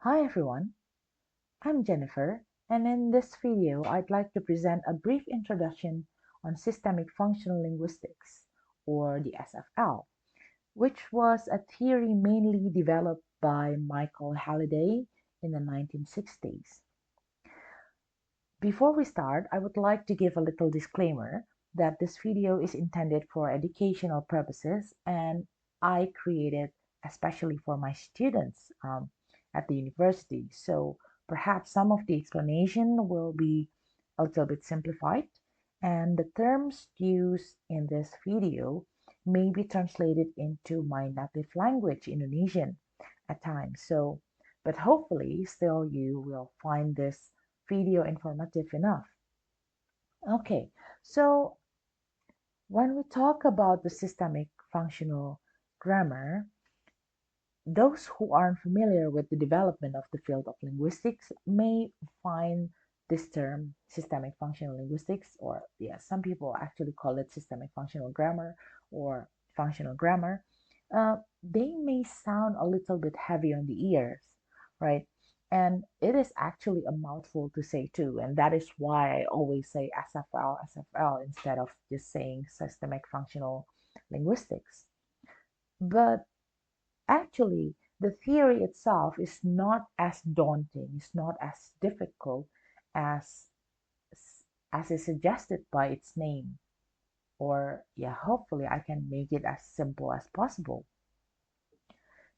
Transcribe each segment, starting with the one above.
Hi everyone, I'm Jennifer, and in this video I'd like to present a brief introduction on systemic functional linguistics, or the SFL, which was a theory mainly developed by Michael Halliday in the 1960s. Before we start, I would like to give a little disclaimer that this video is intended for educational purposes and I created especially for my students at the university. So perhaps some of the explanation will be a little bit simplified and the terms used in this video may be translated into my native language, Indonesian, at times. But hopefully still you will find this video informative enough. Okay, so when we talk about the systemic functional grammar, those who aren't familiar with the development of the field of linguistics may find this term systemic functional linguistics, or some people actually call it systemic functional grammar or functional grammar. They may sound a little bit heavy on the ears, right? And it is actually a mouthful to say too, and that is why I always say SFL, SFL instead of just saying systemic functional linguistics. But actually, the theory itself is not as daunting, it's not as difficult as as is suggested by its name. Or yeah, hopefully I can make it as simple as possible.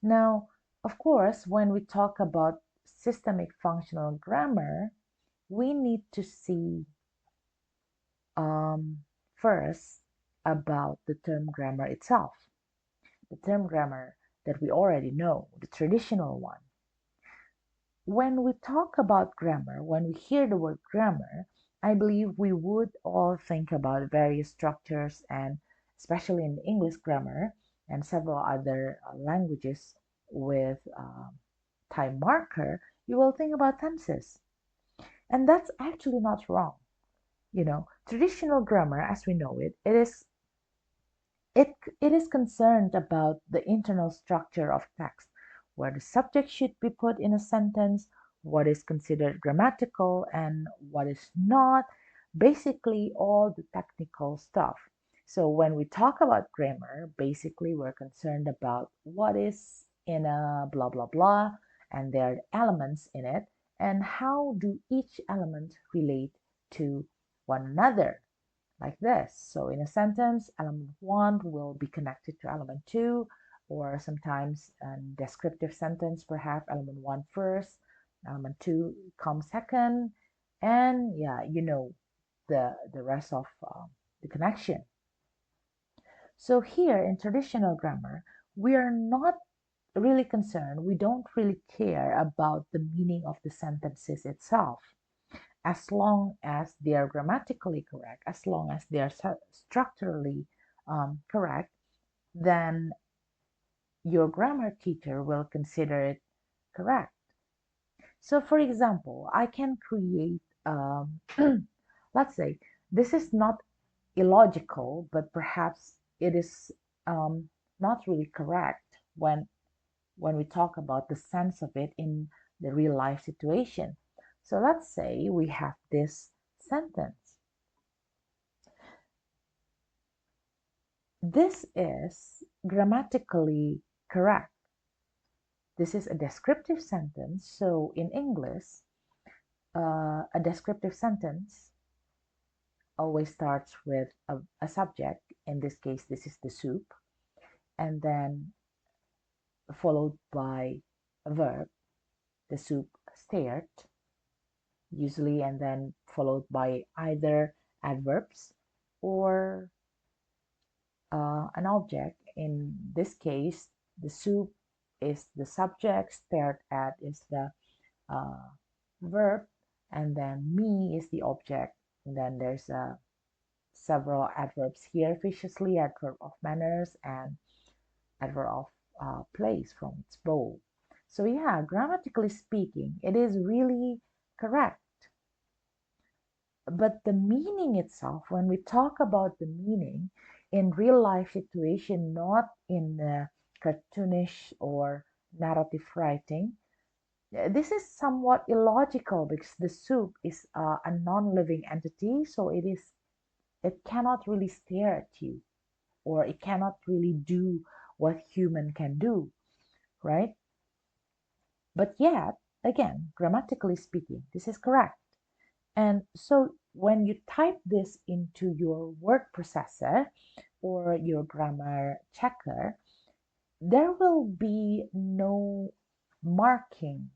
Now, of course, when we talk about systemic functional grammar, we need to see first about the term grammar itself. The term grammar that we already know, the traditional one. When we talk about grammar, when we hear the word grammar, I believe we would all think about various structures, and especially in English grammar and several other languages with time marker, you will think about tenses. And that's actually not wrong. Traditional grammar as we know it, it is concerned about the internal structure of text, where the subject should be put in a sentence, what is considered grammatical and what is not, basically all the technical stuff. So when we talk about grammar, basically we're concerned about what is in a blah blah blah, and there are elements in it, and how do each element relate to one another, like this. So in a sentence, element 1 will be connected to element 2, or sometimes a descriptive sentence, perhaps element 1 first, element 2 comes second, and yeah, the rest of the connection. So here in traditional grammar, we are not really concerned, we don't really care about the meaning of the sentences itself as long as they are grammatically correct, as long as they are structurally correct, then your grammar teacher will consider it correct. So, for example, I can create, let's say, this is not illogical, but perhaps it is not really correct when we talk about the sense of it in the real life situation. So let's say we have this sentence. This is grammatically correct. This is a descriptive sentence. So in English, a descriptive sentence always starts with a subject. In this case, this is the soup, and then followed by a verb. The soup stared, usually, and then followed by either adverbs or an object. In this case, the soup is the subject, stared at is the uh, verb, and then me is the object. And then there's several adverbs here: viciously, adverb of manners, and adverb of place from its bowl. So yeah, grammatically speaking, it is really correct. But the meaning itself, when we talk about the meaning in real life situation, not in cartoonish or narrative writing, This is somewhat illogical because the soup is a non-living entity, so it cannot really stare at you, or it cannot really do what human can do, right? But yet, again, grammatically speaking, this is correct. And so when you type this into your word processor or your grammar checker, there will be no marking,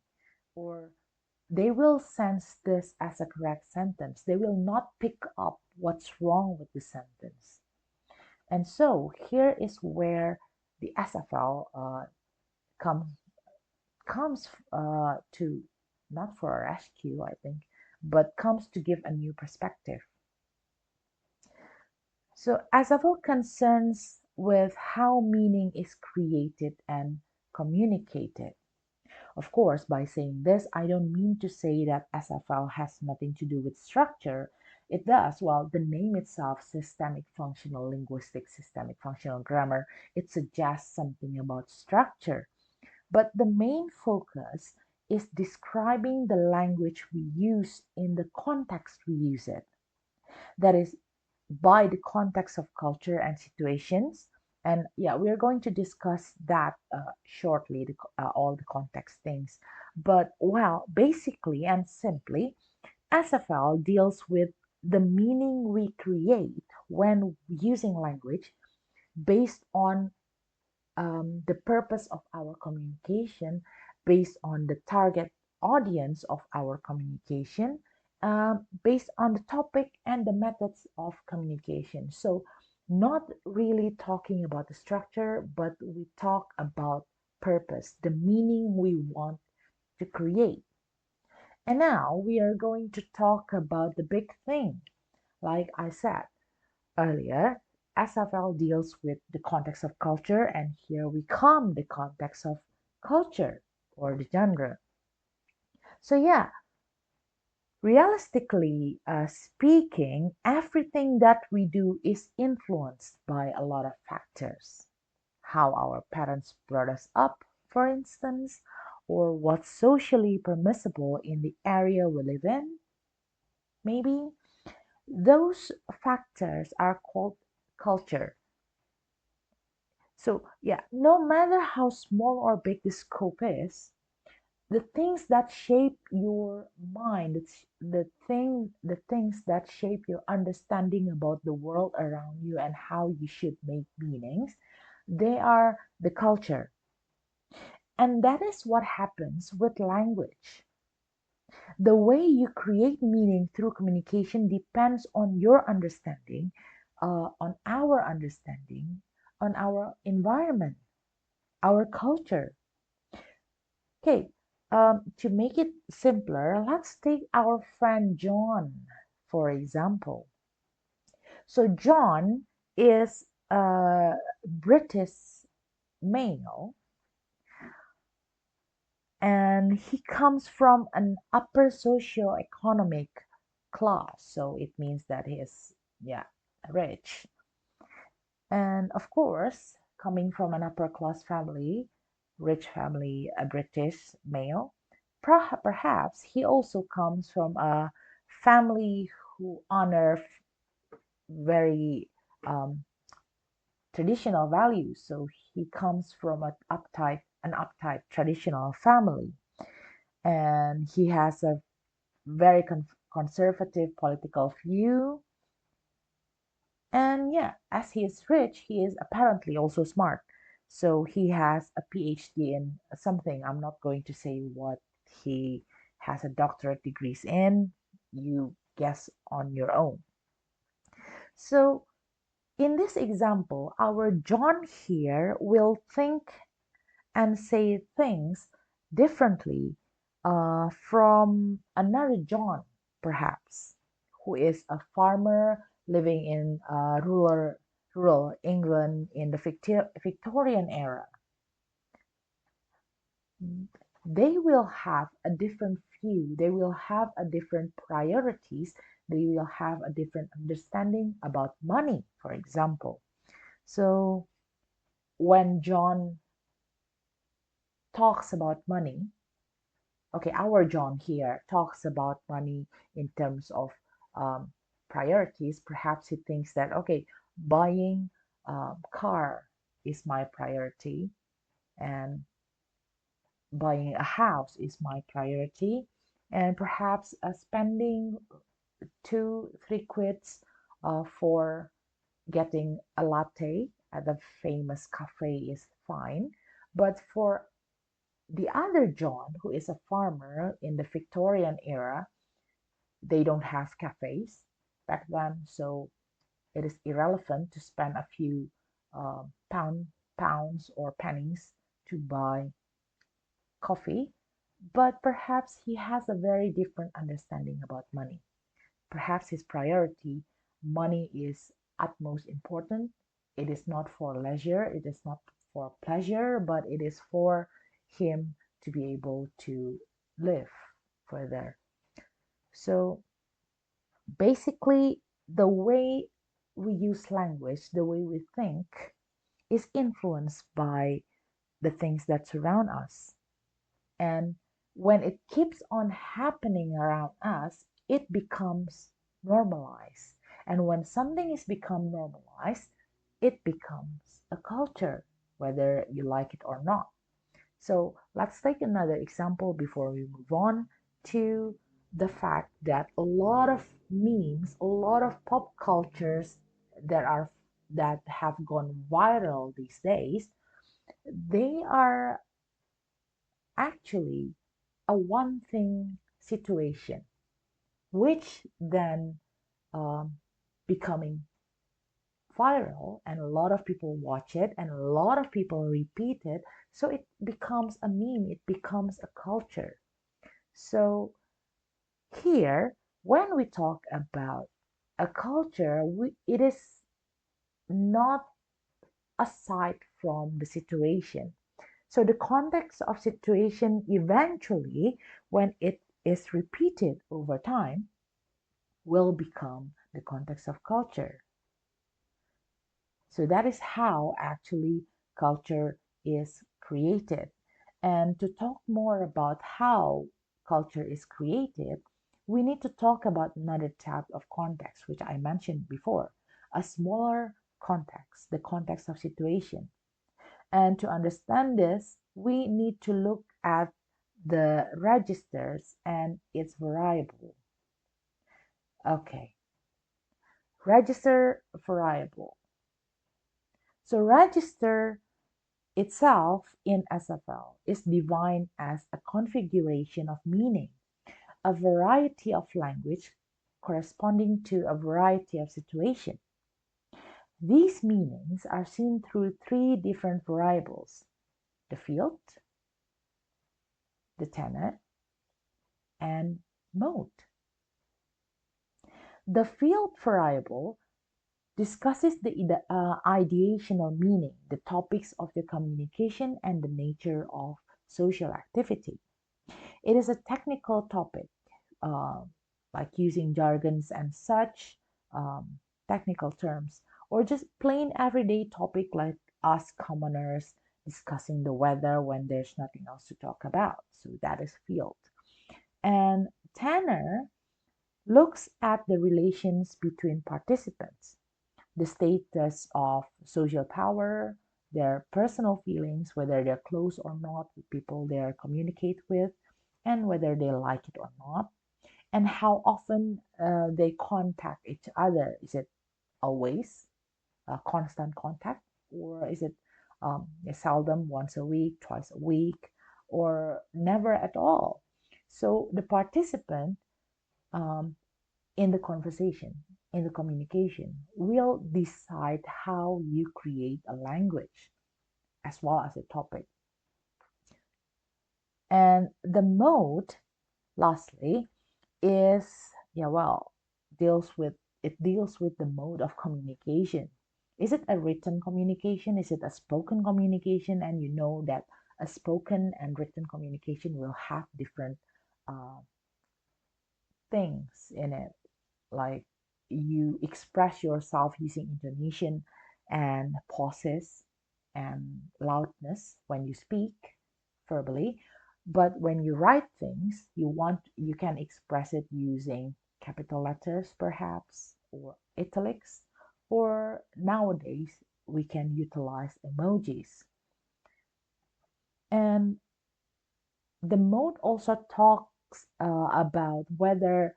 or they will sense this as a correct sentence. They will not pick up what's wrong with the sentence. And so here is where the SFL comes to, not for a rescue, I think, but comes to give a new perspective. So SFL concerns with how meaning is created and communicated. Of course, by saying this, I don't mean to say that SFL has nothing to do with structure. It does. Well, the name itself, systemic functional linguistics, systemic functional grammar, it suggests something about structure. But the main focus is describing the language we use in the context we use it. That is, by the context of culture and situations. And yeah, we're going to discuss that shortly, all the context things. But well, basically and simply, SFL deals with the meaning we create when using language based on the purpose of our communication, based on the target audience of our communication, based on the topic and the methods of communication. So, not really talking about the structure, but we talk about purpose, the meaning we want to create. And now we are going to talk about the big thing. Like I said earlier, SFL deals with the context of culture, and here we come the context of culture or the genre. So yeah, realistically speaking, everything that we do is influenced by a lot of factors. How our parents brought us up, for instance, or what's socially permissible in the area we live in, maybe. Those factors are called culture. So, yeah, no matter how small or big the scope is, the things that shape your mind, the things that shape your understanding about the world around you and how you should make meanings, they are the culture. And that is what happens with language. The way you create meaning through communication depends on your understanding, on our environment, our culture. Okay, to make it simpler, let's take our friend John, for example. So, John is a British male, and he comes from an upper socio-economic class. So, it means that he is, yeah, rich. And of course, coming from an upper class family, rich family, a British male, perhaps he also comes from a family who honor very um, traditional values. So he comes from an uptight traditional family, and he has a very conservative political view. And yeah, as he is rich, he is apparently also smart. So he has a PhD in something. I'm not going to say what he has a doctorate degrees in. You guess on your own. So in this example, our John here will think and say things differently from another John, perhaps, who is a farmer living in rural England in the Victorian era. They will have a different view, they will have a different priorities, they will have a different understanding about money, for example. So when John talks about money, okay, our John here talks about money in terms of um, priorities. Perhaps he thinks that, okay, buying a car is my priority, and buying a house is my priority, and perhaps spending 2-3 quids for getting a latte at the famous cafe is fine. But for the other John, who is a farmer in the Victorian era, they don't have cafes back then, so it is irrelevant to spend a few pounds or pennies to buy coffee. But perhaps he has a very different understanding about money. Perhaps his priority, money is utmost important. It is not for leisure, it is not for pleasure, but it is for him to be able to live further. So basically, the way we use language, the way we think, is influenced by the things that surround us. And when it keeps on happening around us, it becomes normalized. And when something is become normalized, it becomes a culture, whether you like it or not. So let's take another example before we move on to the fact that a lot of memes, a lot of pop cultures that have gone viral these days, they are actually a one thing situation, which then um, becoming viral, and a lot of people watch it and a lot of people repeat it. So it becomes a meme, it becomes a culture. So here, when we talk about a culture, it is not aside from the situation. So the context of situation eventually, when it is repeated over time, will become the context of culture. So that is how actually culture is created. And to talk more about how culture is created, we need to talk about another type of context, which I mentioned before, a smaller context, the context of situation. And to understand this, we need to look at the registers and its variable. Okay, register variable. So register itself in SFL is defined as a configuration of meaning, a variety of language corresponding to a variety of situations. These meanings are seen through three different variables: the field, the tenor, and mode. The field variable discusses the ideational meaning, the topics of the communication, and the nature of social activity. It is a technical topic, uh, like using jargons and such, technical terms, or just plain everyday topic like us commoners discussing the weather when there's nothing else to talk about. So that is field. And tenor looks at the relations between participants, the status of social power, their personal feelings, whether they're close or not with people they communicate with, and whether they like it or not, and how often they contact each other. Is it always constant contact, or is it seldom, once a week, twice a week, or never at all? So the participant um, in the conversation, in the communication, will decide how you create a language as well as a topic. And the mode, lastly, is, yeah, well, deals with the mode of communication. Is it a written communication? Is it a spoken communication? And you know that a spoken and written communication will have different uh, things in it, like you express yourself using intonation and pauses and loudness when you speak verbally. But when you write things, you can express it using capital letters perhaps, or italics, or nowadays we can utilize emojis. And the mode also talks about whether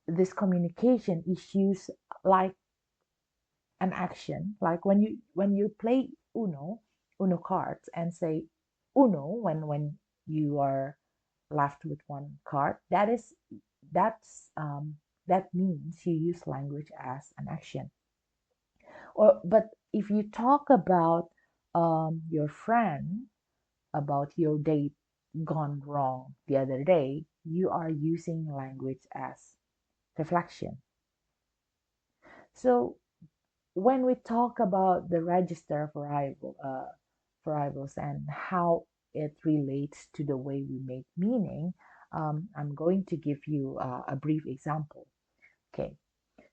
this communication is used like an action, like when you play uno cards and say uno when you are left with one card, that means you use language as an action. Or but if you talk about your friend, about your date gone wrong the other day, you are using language as reflection. So when we talk about the register variables and how it relates to the way we make meaning, I'm going to give you a brief example. Okay,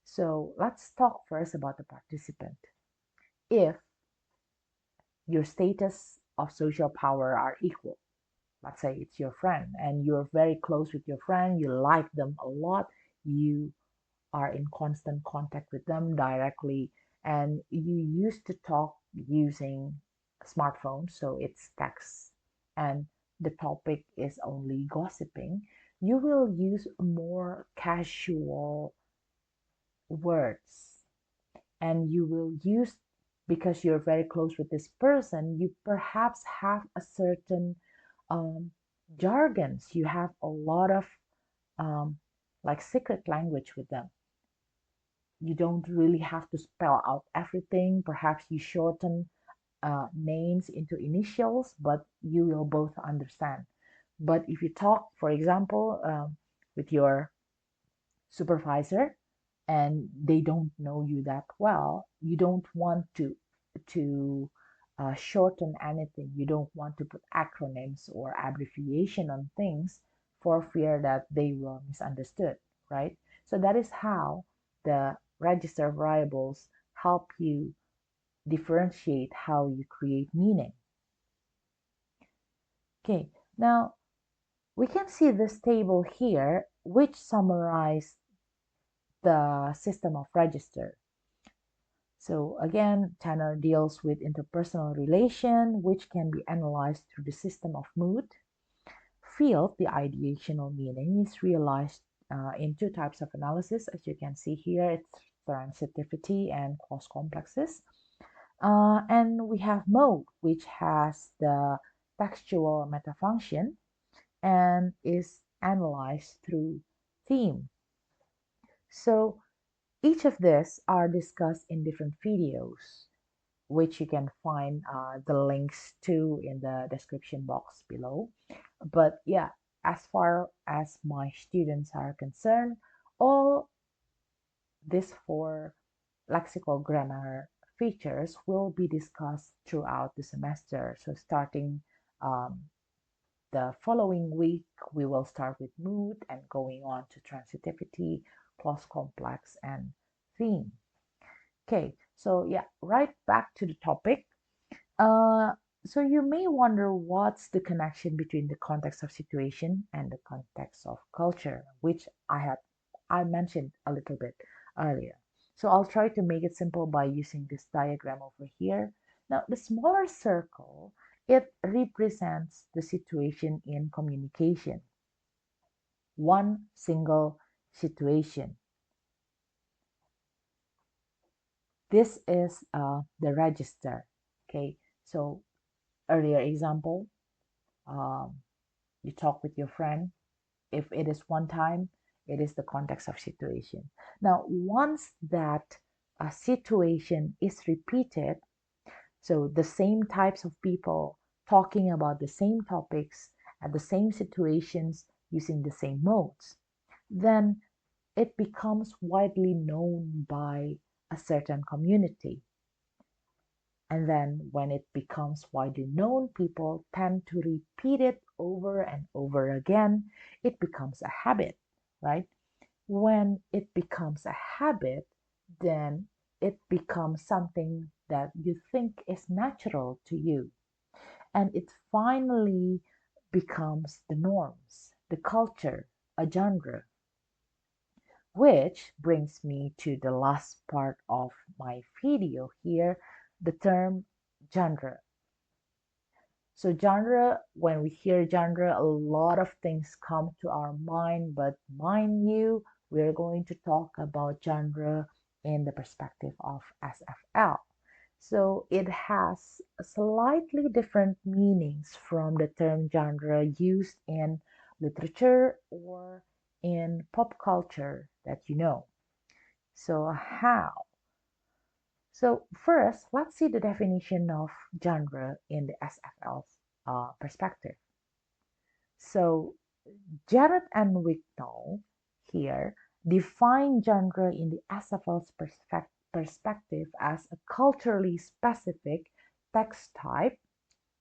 so let's talk first about the participant. If your status of social power are equal, let's say it's your friend and you're very close with your friend, you like them a lot, you are in constant contact with them directly, and you used to talk using smartphones, so it's text, and the topic is only gossiping, you will use more casual words, and you will use, because you're very close with this person, you perhaps have a certain um, jargons, you have a lot of um, like secret language with them. You don't really have to spell out everything. Perhaps you shorten names into initials, but you will both understand. But if you talk, for example, with your supervisor and they don't know you that well, you don't want to shorten anything. You don't want to put acronyms or abbreviation on things for fear that they will misunderstood, right? So that is how the register variables help you differentiate how you create meaning. Okay, now we can see this table here, which summarizes the system of register. So again, Tanner deals with interpersonal relation, which can be analyzed through the system of mood. Field, the ideational meaning, is realized in two types of analysis. As you can see here, it's transitivity and cross complexes. And we have mode, which has the textual metafunction and is analyzed through theme. So each of these are discussed in different videos, which you can find the links to in the description box below. But yeah, as far as my students are concerned, all these four lexical grammar features will be discussed throughout the semester. So starting um, the following week, we will start with mood and going on to transitivity, clause complex, and theme. Okay, so yeah, right back to the topic. Uh, so you may wonder what's the connection between the context of situation and the context of culture, which I mentioned a little bit earlier. So I'll try to make it simple by using this diagram over here. Now, the smaller circle, it represents the situation in communication. One single situation. This is the register. Okay, so earlier example, um, you talk with your friend. If it is one time, it is the context of situation. Now, once that a situation is repeated, so the same types of people talking about the same topics at the same situations using the same modes, then it becomes widely known by a certain community. And then when it becomes widely known, people tend to repeat it over and over again. It becomes a habit, right? When it becomes a habit, then it becomes something that you think is natural to you. And it finally becomes the norms, the culture, a genre. Which brings me to the last part of my video here, the term genre. So genre, when we hear genre, a lot of things come to our mind, but mind you, we're going to talk about genre in the perspective of SFL. So it has slightly different meanings from the term genre used in literature or in pop culture that you know. So how? So first, let's see the definition of genre in the SFL's perspective. So Jarrett and Wicknell here define genre in the SFL's perspective as a culturally specific text type,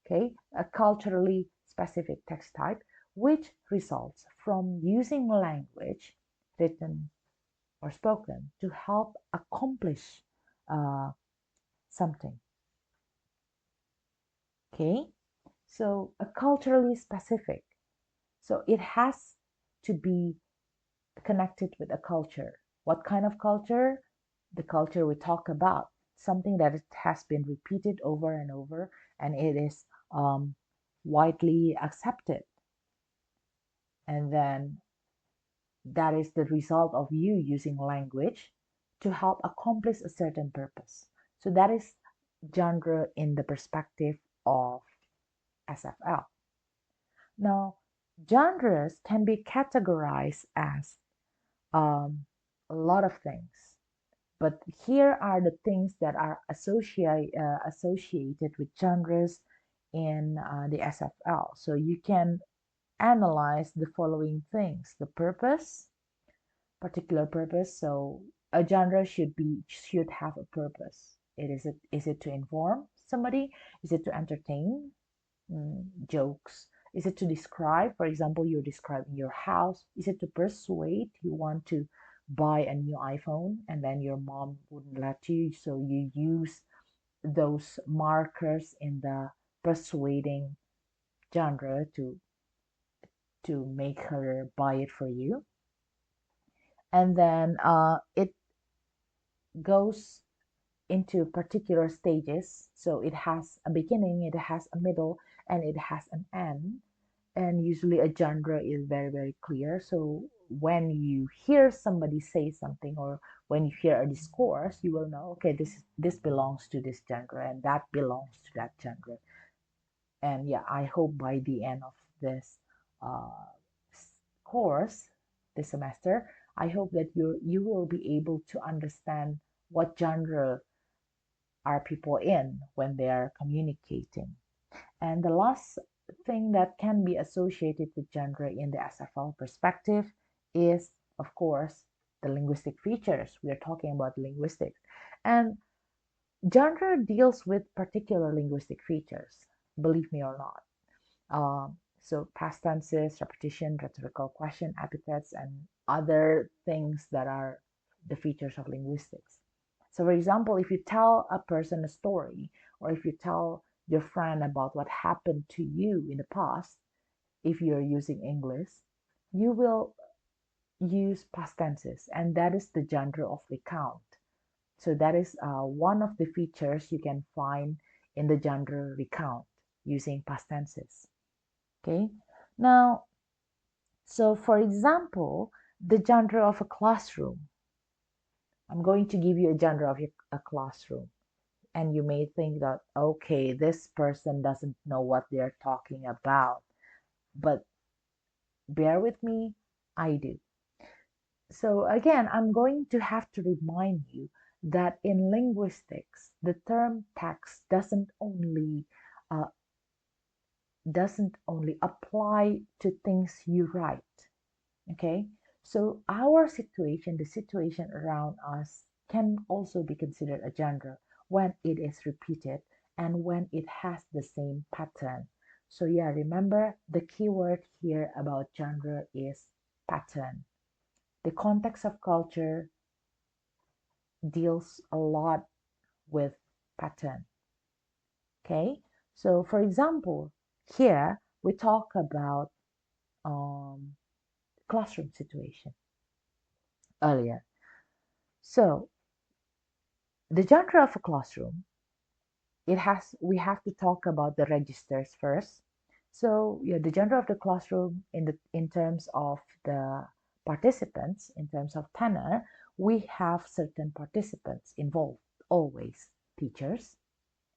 okay, a culturally specific text type, which results from using language, written or spoken, to help accomplish uh, something. Okay, so a culturally specific. So it has to be connected with a culture. What kind of culture? The culture we talk about. Something that it has been repeated over and over and it is widely accepted. And then that is the result of you using language to help accomplish a certain purpose. So that is genre in the perspective of SFL. Now, genres can be categorized as a lot of things, but here are the things that are associated with genres in the SFL. So you can analyze the following things: the purpose, particular purpose. So a genre should have a purpose. Is it to inform somebody? Is it to entertain? Jokes? Is it to describe? For example, you're describing your house. Is it to persuade? You want to buy a new iPhone and then your mom wouldn't let you, so you use those markers in the persuading genre to make her buy it for you. And then it goes into particular stages. So it has a beginning, it has a middle, and it has an end. And usually a genre is very, very clear. So when you hear somebody say something or when you hear a discourse, you will know, okay, this belongs to this genre and that belongs to that genre. And yeah, I hope by the end of this uh, course, this semester, I hope that you will be able to understand what genre are people in when they are communicating. And the last thing that can be associated with genre in the SFL perspective is, of course, the linguistic features. We are talking about linguistics. And genre deals with particular linguistic features, believe me or not. So past tenses, repetition, rhetorical question, epithets, and other things that are the features of linguistics. So for example, if you tell a person a story, or if you tell your friend about what happened to you in the past, if you're using English, you will use past tenses, and that is the genre of recount. So that is one of the features you can find in the genre recount using past tenses. Okay, now, so for example, the genre of a classroom. I'm going to give you a genre of a classroom. And you may think that, okay, this person doesn't know what they're talking about. But bear with me, I do. So again, I'm going to have to remind you that in linguistics, the term text uh, doesn't only apply to things you write. Okay, so our situation, the situation around us, can also be considered a genre when it is repeated and when it has the same pattern. So yeah, remember the keyword here about genre is pattern. The context of culture deals a lot with pattern. Okay, so for example, here we talk about um, classroom situation earlier. So the genre of a classroom, we have to talk about the registers first. So yeah, the genre of the classroom in terms of the participants, in terms of tenor, we have certain participants involved, always teachers,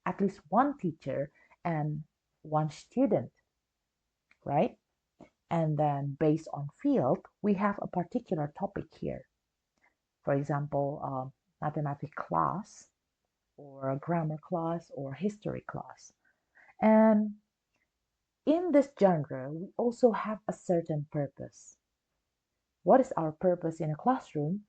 at least one teacher and one student, right? And then based on field, we have a particular topic here. For example, mathematics class or a grammar class or history class. And in this genre, we also have a certain purpose. What is our purpose in a classroom?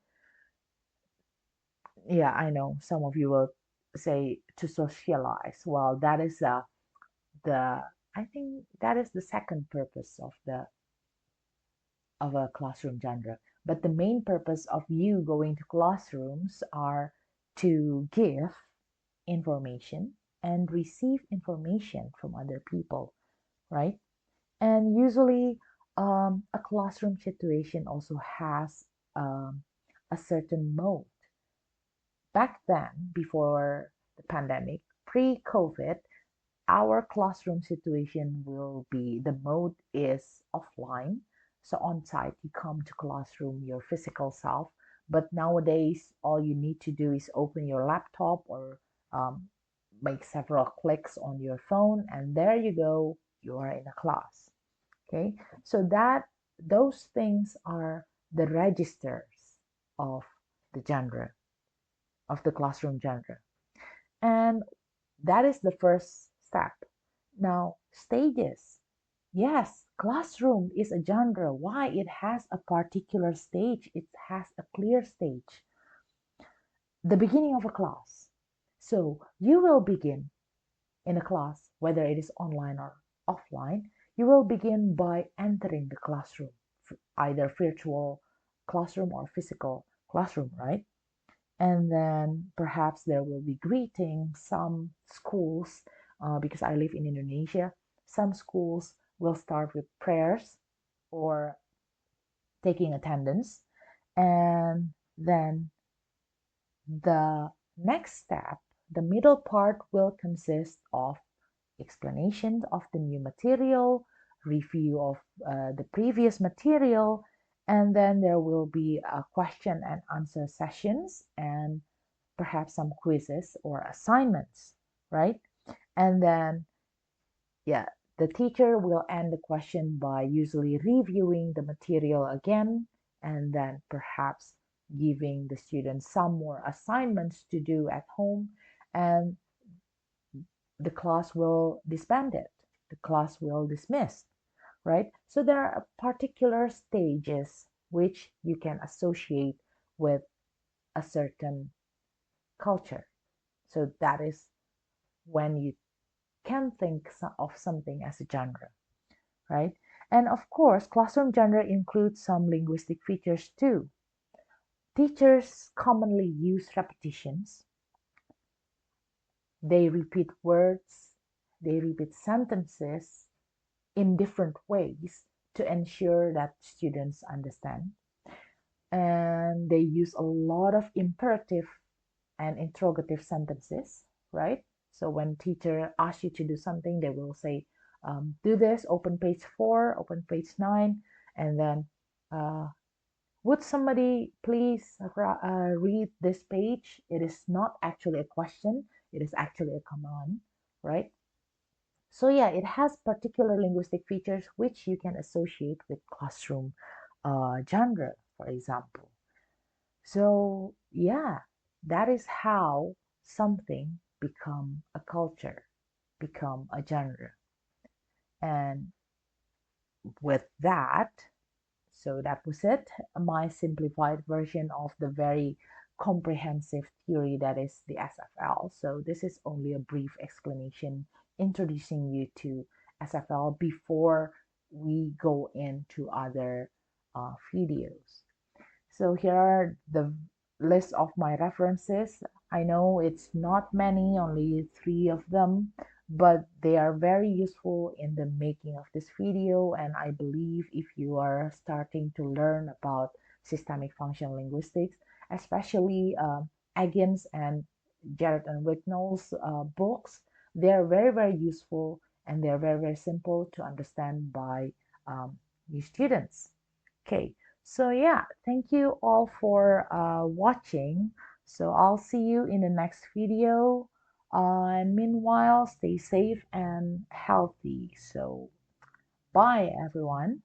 Yeah, I know some of you will say to socialize. Well, that is the I think that is the second purpose of a classroom genre. But the main purpose of you going to classrooms are to give information and receive information from other people, right? And usually, a classroom situation also has a certain mode. Back then, before the pandemic, pre-COVID, our classroom situation will be the mode is offline. So on site, you come to classroom, your physical self. But nowadays, all you need to do is open your laptop or um, make several clicks on your phone, and there you go, you are in a class. Okay, so those things are the registers of the genre, of the classroom genre. And that is the first step. Now, stages. Yes, classroom is a genre. Why? It has a particular stage. It has a clear stage. The beginning of a class. So you will begin in a class, whether it is online or offline. You will begin by entering the classroom, either virtual classroom or physical classroom, right? And then perhaps there will be greeting. Some schools, because I live in Indonesia, some schools will start with prayers or taking attendance. And then the next step, the middle part, will consist of explanation of the new material, review of the previous material, and then there will be a question and answer sessions and perhaps some quizzes or assignments, right? And then, yeah, the teacher will end the question by usually reviewing the material again and then perhaps giving the students some more assignments to do at home, and the class will disband it. The class will dismiss, right? So there are particular stages which you can associate with a certain culture. So that is when you can think of something as a genre, right? And of course, classroom genre includes some linguistic features too. Teachers commonly use repetitions. They repeat words, they repeat sentences in different ways to ensure that students understand. And they use a lot of imperative and interrogative sentences, right? So when teacher asks you to do something, they will say, do this, open page 4, open page 9, and then uh, would somebody please read this page? It is not actually a question, it is actually a command, right? So yeah, it has particular linguistic features which you can associate with classroom genre, for example. So yeah, that is how something become a culture, become a genre. And with that, so that was it, my simplified version of the very comprehensive theory that is the SFL. So this is only a brief explanation introducing you to SFL before we go into other videos. So here are the list of my references. I know it's not many, only 3 of them, but they are very useful in the making of this video. And I believe if you are starting to learn about systemic function linguistics, especially Aggins and Jarrett and Wicknell's books, they are very, very useful, and they're very, very simple to understand by new students. Okay, so yeah, thank you all for watching. So I'll see you in the next video. And meanwhile, stay safe and healthy. So bye, everyone.